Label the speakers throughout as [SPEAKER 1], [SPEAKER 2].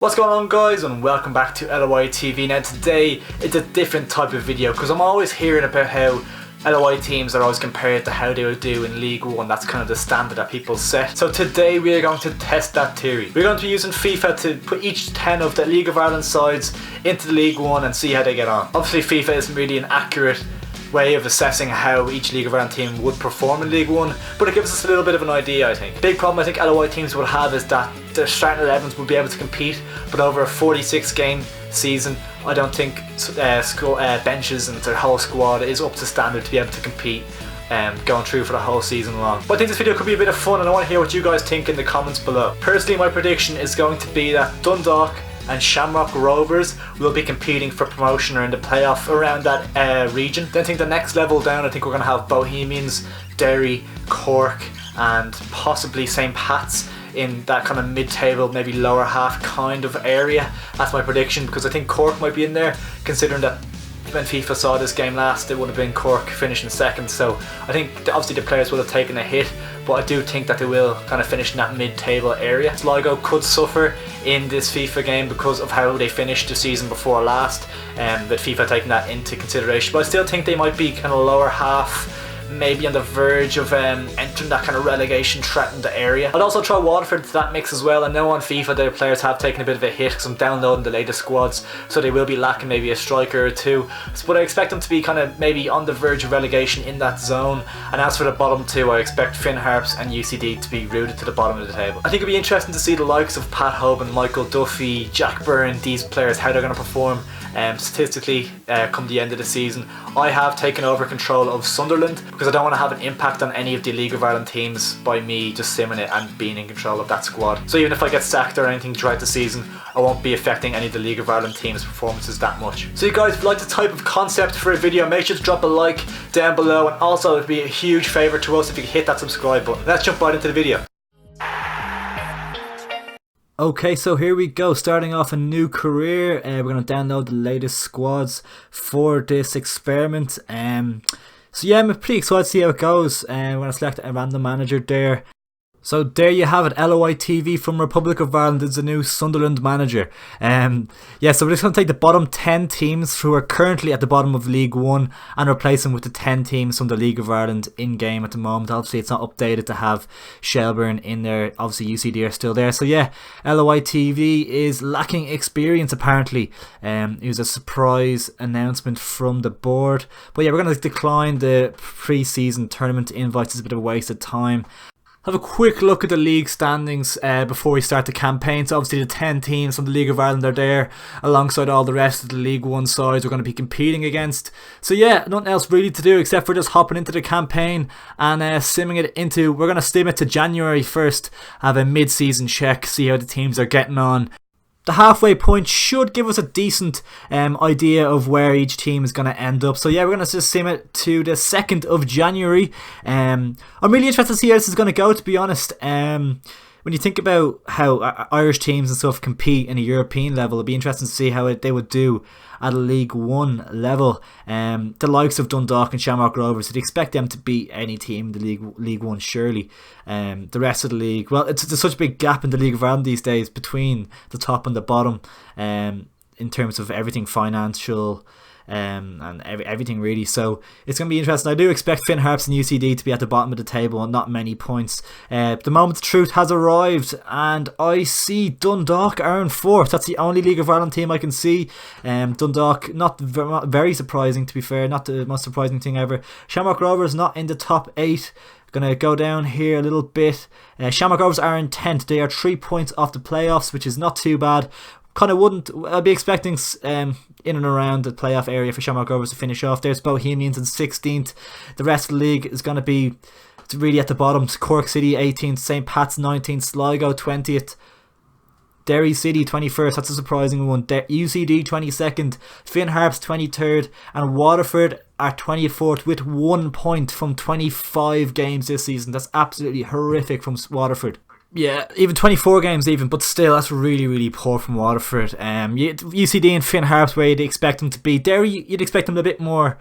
[SPEAKER 1] What's going on, guys, and welcome back to LOI TV. Now today it's a different type of video because I'm always hearing about how LOI teams are always compared to how they would do in League 1. That's kind of the standard that people set. So today we are going to test that theory. We're going to be using FIFA to put each 10 of the League of Ireland sides into the League 1 and see how they get on. Obviously FIFA isn't really an accurate way of assessing how each League of Ireland team would perform in League 1, but it gives us a little bit of an idea, I think. Big problem I think LOI teams would have is that their starting 11s would be able to compete, but over a 46 game season I don't think benches and their whole squad is up to standard to be able to compete going through for the whole season long. But I think this video could be a bit of fun and I want to hear what you guys think in the comments below. Personally, my prediction is going to be that Dundalk and Shamrock Rovers will be competing for promotion or in the playoff around that region. Then I think the next level down, I think we're going to have Bohemians, Derry, Cork and possibly St. Pat's in that kind of mid-table, maybe lower half kind of area. That's my prediction, because I think Cork might be in there, considering that when FIFA saw this game last it would have been Cork finishing second. So I think obviously the players will have taken a hit, but I do think that they will kind of finish in that mid-table area. Sligo could suffer in this FIFA game because of how they finished the season before last, with FIFA taking that into consideration, but I still think they might be kind of lower half, maybe on the verge of entering that kind of relegation threatened area. I'd also throw Waterford to that mix as well. I know on FIFA their players have taken a bit of a hit because I'm downloading the latest squads, so they will be lacking maybe a striker or two, but I expect them to be kind of maybe on the verge of relegation in that zone. And as for the bottom two, I expect Finn Harps and UCD to be rooted to the bottom of the table. I think it'll be interesting to see the likes of Pat Hoban, Michael Duffy, Jack Byrne, these players, how they're going to perform statistically come the end of the season. I have taken over control of Sunderland because I don't want to have an impact on any of the League of Ireland teams by me just simming it and being in control of that squad. So even if I get sacked or anything throughout the season, I won't be affecting any of the League of Ireland teams' performances that much. So you guys, if you like the type of concept for a video, make sure to drop a like down below, and also it'd be a huge favour to us if you hit that subscribe button. Let's jump right into the video. Okay, so here we go, starting off a new career. We're going to download the latest squads for this experiment. So yeah, I'm pretty excited to see how it goes. We're going to select a random manager there. So there you have it, LOI TV from Republic of Ireland is the new Sunderland manager. Yeah, so we're just going to take the bottom 10 teams who are currently at the bottom of League 1 and replace them with the 10 teams from the League of Ireland in game at the moment. Obviously it's not updated to have Shelburne in there, obviously UCD are still there. So yeah, LOI TV is lacking experience apparently. It was a surprise announcement from the board. But yeah, we're going to decline the pre-season tournament invites. It's a bit of a waste of time. Have a quick look at the league standings before we start the campaign. So obviously the 10 teams from the League of Ireland are there alongside all the rest of the League 1 sides we're going to be competing against. So yeah, nothing else really to do except for just hopping into the campaign and simming it into, we're going to sim it to January 1st, have a mid-season check, see how the teams are getting on. The halfway point should give us a decent idea of where each team is going to end up. So yeah, we're going to just sim it to the 2nd of January. I'm really interested to see how this is going to go, to be honest. When you think about how Irish teams and stuff compete in a European level, it'd be interesting to see how they would do at a League 1 level. The likes of Dundalk and Shamrock Rovers, you'd expect them to beat any team in the League 1 surely. The rest of the league, well, there's such a big gap in the League of Ireland these days between the top and the bottom in terms of everything financial and everything really. So it's going to be interesting. I do expect Finn Harps and UCD to be at the bottom of the table and not many points. The moment of truth has arrived and I see Dundalk are in 4th. That's the only League of Ireland team I can see. Dundalk, not very surprising to be fair, not the most surprising thing ever. Shamrock Rovers not in the top 8. Gonna go down here a little bit. Shamrock Rovers are in 10th. They are 3 points off the playoffs, which is not too bad. I'd be expecting in and around the playoff area for Shamrock Rovers to finish off. There's Bohemians in 16th. The rest of the league is going to be really at the bottom. Cork City 18th, St. Pat's 19th, Sligo 20th, Derry City 21st, that's a surprising one, UCD 22nd, Finn Harps 23rd, and Waterford are 24th with 1 point from 25 games this season. That's absolutely horrific from Waterford. Yeah, even 24 games even, but still, that's really, really poor from Waterford. UCD and Finn Harps, where you'd expect them to be. Derry, you'd expect them a bit more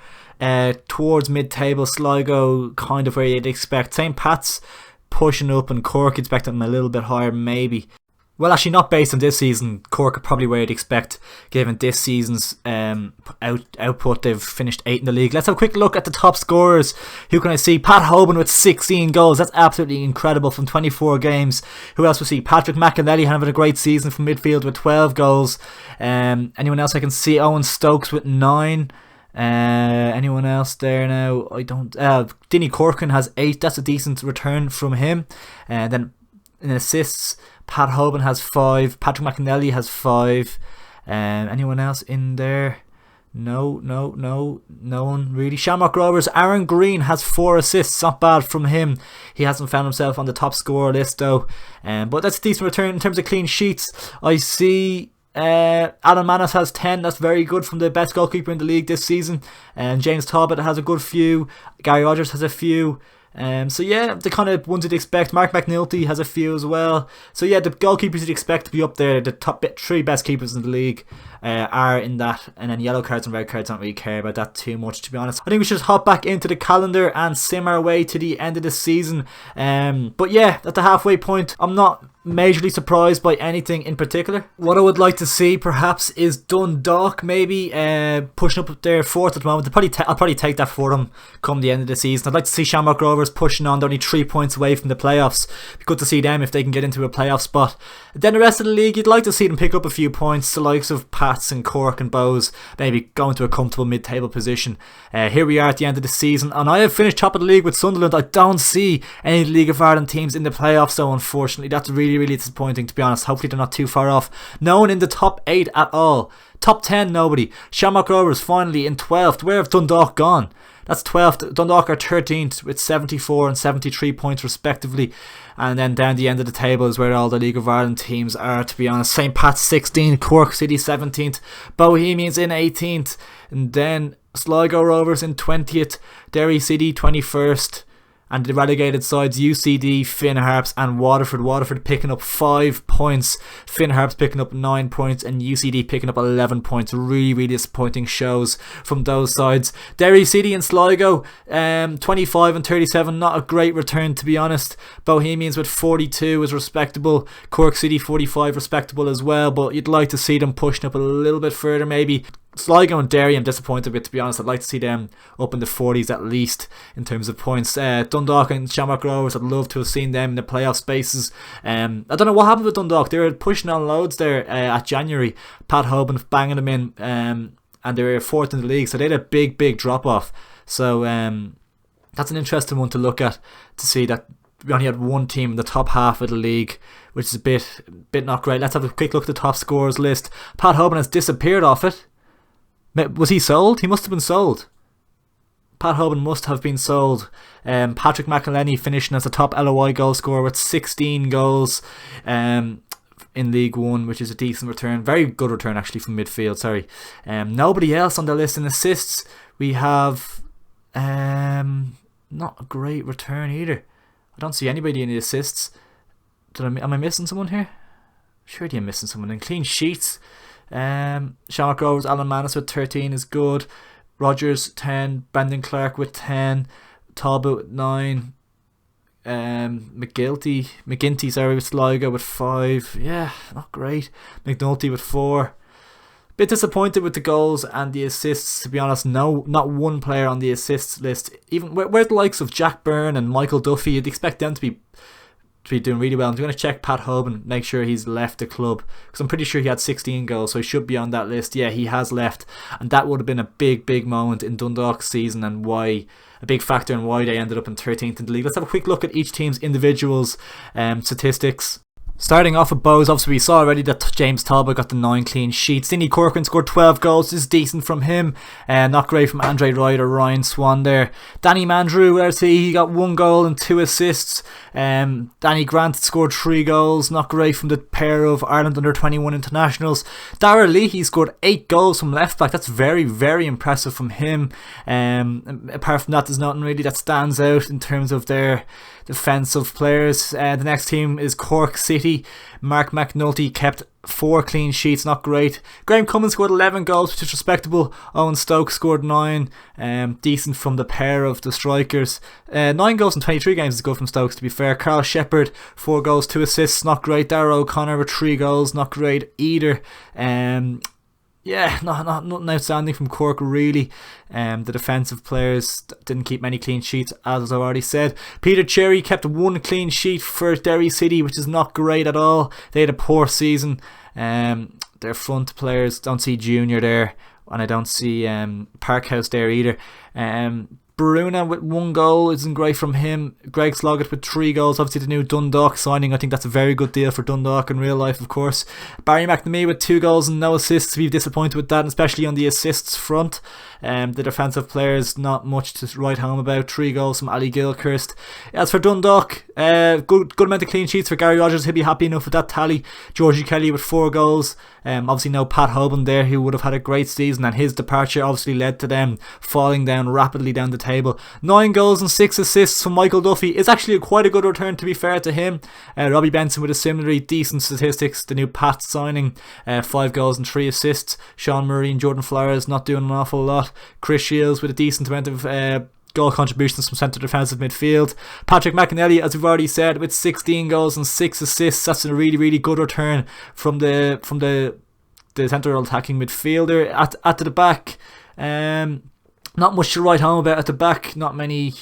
[SPEAKER 1] towards mid-table. Sligo, kind of where you'd expect. St. Pat's pushing up, and Cork, you'd expect them a little bit higher, maybe. Well, actually, not based on this season. Cork are probably where you'd expect, given this season's output. They've finished 8th in the league. Let's have a quick look at the top scorers. Who can I see? Pat Hoban with 16 goals. That's absolutely incredible from 24 games. Who else we see? Patrick McAnally having a great season from midfield with 12 goals. Anyone else I can see? Owen Stokes with 9. Anyone else there now? I don't. Dinny Corcoran has 8. That's a decent return from him. And then in assists, Pat Hoban has 5. Patrick McAnally has 5. Anyone else in there? No one really. Shamrock Rovers, Aaron Green has 4 assists. Not bad from him. He hasn't found himself on the top scorer list though. But that's a decent return in terms of clean sheets. I see Alan Manis has 10. That's very good from the best goalkeeper in the league this season. And James Talbot has a good few. Gary Rogers has a few. So yeah, the kind of ones you'd expect. Mark McNulty has a few as well. So yeah, the goalkeepers you'd expect to be up there. The top 3 best keepers in the league are in that. And then yellow cards and red cards, don't really care about that too much, to be honest. I think we should hop back into the calendar and sim our way to the end of the season. But yeah, at the halfway point, I'm not majorly surprised by anything in particular. What I would like to see perhaps is Dundalk maybe pushing up there 4th at the moment. I'll probably take that for them come the end of the season. I'd like to see Shamrock Rovers pushing on. They're only 3 points away from the playoffs. It'd be good to see them if they can get into a playoff spot. Then the rest of the league, you'd like to see them pick up a few points. The likes of Pats and Cork and Bows maybe go into a comfortable mid-table position. Here we are at the end of the season, and I have finished top of the league with Sunderland. I don't see any League of Ireland teams in the playoffs, so unfortunately that's really disappointing, to be honest. Hopefully they're not too far off. No one in the top 8 at all. Top 10, nobody. Shamrock Rovers finally in 12th. Where have Dundalk gone? That's 12th. Dundalk are 13th with 74 and 73 points respectively. And then down the end of the table is where all the League of Ireland teams are, to be honest. St. Pat's 16th, Cork City 17th, Bohemians in 18th, and then Sligo Rovers in 20th, Derry City 21st. And the relegated sides, UCD, Finn Harps and Waterford. Waterford picking up 5 points. Finn Harps picking up 9 points. And UCD picking up 11 points. Really disappointing shows from those sides. Derry City and Sligo, 25 and 37. Not a great return, to be honest. Bohemians with 42 is respectable. Cork City 45 respectable as well. But you'd like to see them pushing up a little bit further maybe. Sligo and Derry I'm disappointed with, to be honest. I'd like to see them up in the 40s at least in terms of points. Dundalk and Shamrock Rovers, I'd love to have seen them in the playoff spaces. I don't know what happened with Dundalk. They were pushing on loads there at January. Pat Hoban banging them in, and they were 4th in the league, so they had a big drop off. So that's an interesting one to look at, to see that we only had one team in the top half of the league, which is a bit not great. Let's have a quick look at the top scorers list. Pat Hoban has disappeared off it. Was he sold? He must have been sold. Pat Hoban must have been sold. Patrick McAleny finishing as the top LOI goal scorer with 16 goals in League 1, which is a decent return. Very good return actually from midfield, sorry. Nobody else on the list in assists. We have not a great return either. I don't see anybody in the assists. Am I missing someone here? Surely I'm missing someone. In clean sheets, Shamrock Rovers, Alan Manis with 13 is good. Rogers 10, Brendan Clark with 10, Talbot with 9, McGinty with Sligo with 5. Yeah, not great. McNulty with 4. Bit disappointed with the goals and the assists, to be honest. No, not one player on the assists list. Even where the likes of Jack Byrne and Michael Duffy, you'd expect them to be doing really well. I'm going to check Pat Hoban, make sure he's left the club, because I'm pretty sure he had 16 goals, so he should be on that list. Yeah, he has left, and that would have been a big moment in Dundalk's season, and why a big factor in why they ended up in 13th in the league. Let's have a quick look at each team's individuals statistics. Starting off with Bows, obviously we saw already that James Talbot got the 9 clean sheets. Sidney Corcoran scored 12 goals. This is decent from him. Not great from Andre Wright or Ryan Swan there. Danny Mandrew, let's see, he got 1 goal and 2 assists. Danny Grant scored 3 goals. Not great from the pair of Ireland under-21 internationals. Dara Leahy scored 8 goals from left back. That's very impressive from him. Apart from that, there's nothing really that stands out in terms of their defensive players. The next team is Cork City. Mark McNulty kept 4 clean sheets, not great. Graham Cummins scored 11 goals, which is respectable. Owen Stokes scored 9, decent from the pair of the strikers. 9 goals in 23 games is good from Stokes, to be fair. Carl Shepherd, 4 goals, 2 assists, not great. Darragh O'Connor with 3 goals, not great either. Nothing outstanding from Cork really. The defensive players didn't keep many clean sheets, as I've already said. Peter Cherry kept 1 clean sheet for Derry City, which is not great at all. They had a poor season. Their front players, don't see Junior there, and I don't see Parkhouse there either. Bruna with 1 goal isn't great from him. Greg Sloggett with 3 goals. Obviously the new Dundalk signing, I think that's a very good deal for Dundalk in real life, of course. Barry McNamee with 2 goals and no assists. We've disappointed with that, especially on the assists front. The defensive players, not much to write home about. 3 goals from Ali Gilchrist. As for Dundalk, good amount of clean sheets for Gary Rogers. He'll be happy enough with that tally. Georgie Kelly with 4 goals. Obviously no Pat Hoban there, who would have had a great season, and his departure obviously led to them falling down rapidly down the table. 9 goals and 6 assists from Michael Duffy. It's actually quite a good return, to be fair to him. Robbie Benson with a similarly decent statistics. The new Pat signing, 5 goals and 3 assists. Sean Murray and Jordan Flores not doing an awful lot. Chris Shields with a decent amount of goal contributions from centre defensive midfield. Patrick McAnally, as we've already said, with 16 goals and 6 assists. That's a really, really good return from the centre attacking midfielder. At the back, not much to write home about at the back. Not many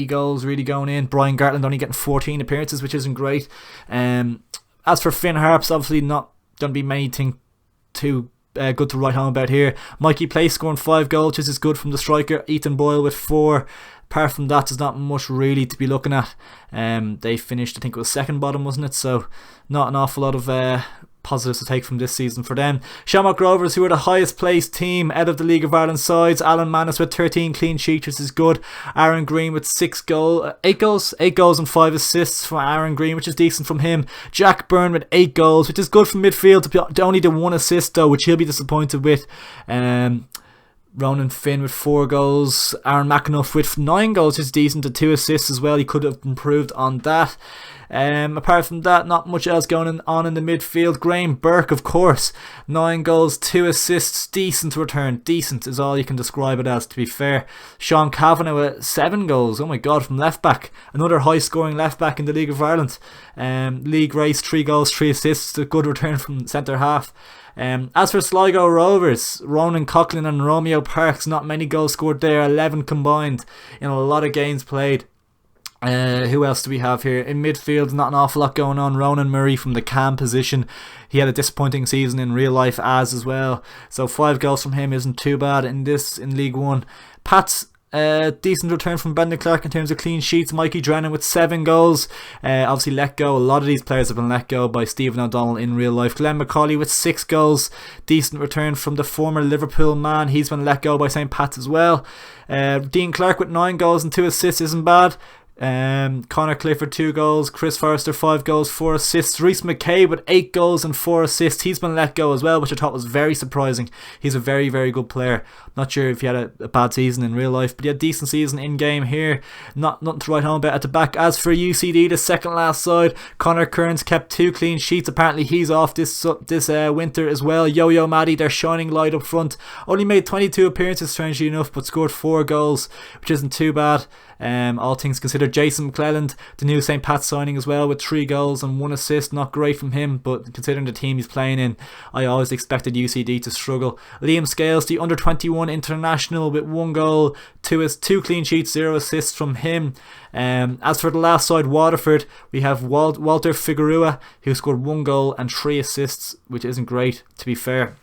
[SPEAKER 1] goals really going in. Brian Gartland only getting 14 appearances, which isn't great. As for Finn Harps, obviously not going to be anything too good to write home about here. Mikey Place scoring 5 goals, which is good from the striker. Ethan Boyle with 4. Apart from that, there's not much really to be looking at. They finished, I think it was second bottom, wasn't it? So not an awful lot of positives to take from this season for them. Shamrock Rovers, who are the highest placed team out of the League of Ireland sides. Alan Manus with 13 clean sheets, which is good. Aaron Green with 8 goals and 5 assists from Aaron Green, which is decent from him. Jack Byrne with 8 goals, which is good from midfield, to only the 1 assist though, which he'll be disappointed with. Ronan Finn with 4 goals. Aaron McAnuff with 9 goals, which is decent, to 2 assists as well. He could have improved on that. Apart from that, not much else going on in the midfield. Graham Burke, of course, 9 goals, 2 assists, decent return. Decent is all you can describe it as, to be fair. Sean Kavanagh with 7 goals, oh my god, from left back. Another high scoring left back in the League of Ireland. League race, 3 goals, 3 assists, a good return from centre half. As for Sligo Rovers, Ronan Coughlin and Romeo Parks, not many goals scored there, 11 combined in a lot of games played. Who else do we have here? In midfield, not an awful lot going on. Ronan Murray from the cam position. He had a disappointing season in real life as well. So 5 goals from him isn't too bad in League 1. Pat's decent return from Brendan Clark in terms of clean sheets. Mikey Drennan with 7 goals. Obviously let go. A lot of these players have been let go by Stephen O'Donnell in real life. Glenn McCauley with 6 goals. Decent return from the former Liverpool man. He's been let go by St. Pat's as well. Dean Clark with 9 goals and 2 assists isn't bad. Connor Clifford 2 goals, Chris Forrester 5 goals, 4 assists. Reece McKay with 8 goals and 4 assists. He's been let go as well, which I thought was very surprising. He's a very, very good player. Not sure if he had a bad season in real life, but he had a decent season in game here. Nothing to write home about at the back. As for UCD, the second last side, Connor Kearns kept 2 clean sheets. Apparently he's off this winter as well. Yo-Yo Maddie, their shining light up front, only made 22 appearances strangely enough, but scored 4 goals, which isn't too bad. All things considered. Jason McClelland, the new St. Pat's signing as well, with 3 goals and 1 assist. Not great from him, but considering the team he's playing in, I always expected UCD to struggle. Liam Scales, the under 21 international, with 1 goal, 2 clean sheets, 0 assists from him. As for the last side, Waterford, we have Walter Figueroa, who scored 1 goal and 3 assists, which isn't great, to be fair.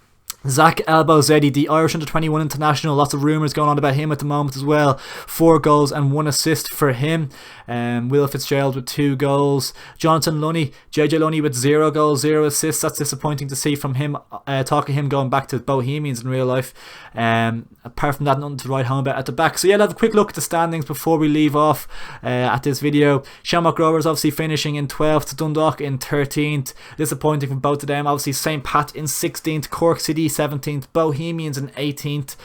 [SPEAKER 1] Zach Elbow-Zeddy, the Irish under-21 international, lots of rumours going on about him at the moment as well. 4 goals and 1 assist for him. Will Fitzgerald with 2 goals. Jonathan Lunny, JJ Lunny with 0 goals, 0 assists. That's disappointing to see from him. Talk of him going back to Bohemians in real life. Apart from that, nothing to write home about at the back. So yeah, let's have a quick look at the standings before we leave off at this video. Shamrock Rovers obviously finishing in 12th, Dundalk in 13th. Disappointing from both of them. Obviously St. Pat in 16th, Cork City 17th, Bohemians in 18th.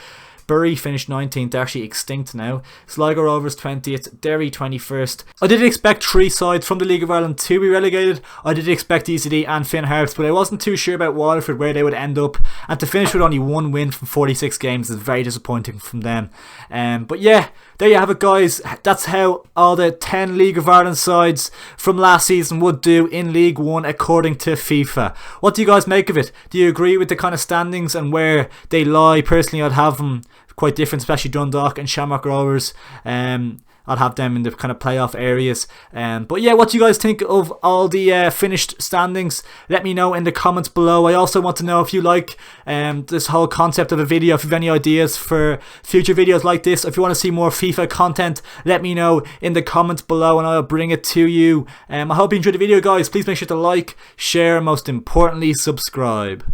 [SPEAKER 1] Bury finished 19th, they're actually extinct now. Sligo Rovers 20th, Derry 21st. I did expect 3 sides from the League of Ireland to be relegated. I did expect ECD and Finn Harps, but I wasn't too sure about Waterford, where they would end up. And to finish with only 1 win from 46 games is very disappointing from them. But yeah, there you have it, guys. That's how all the 10 League of Ireland sides from last season would do in League 1 according to FIFA. What do you guys make of it? Do you agree with the kind of standings and where they lie? Personally, I'd have them quite different, especially Dundalk and Shamrock Rovers. I'd have them in the kind of playoff areas. But yeah, what do you guys think of all the finished standings? Let me know in the comments below. I also want to know if you like this whole concept of a video. If you have any ideas for future videos like this, if you want to see more FIFA content, let me know in the comments below and I'll bring it to you. I hope you enjoyed the video, guys. Please make sure to like, share, and most importantly, subscribe.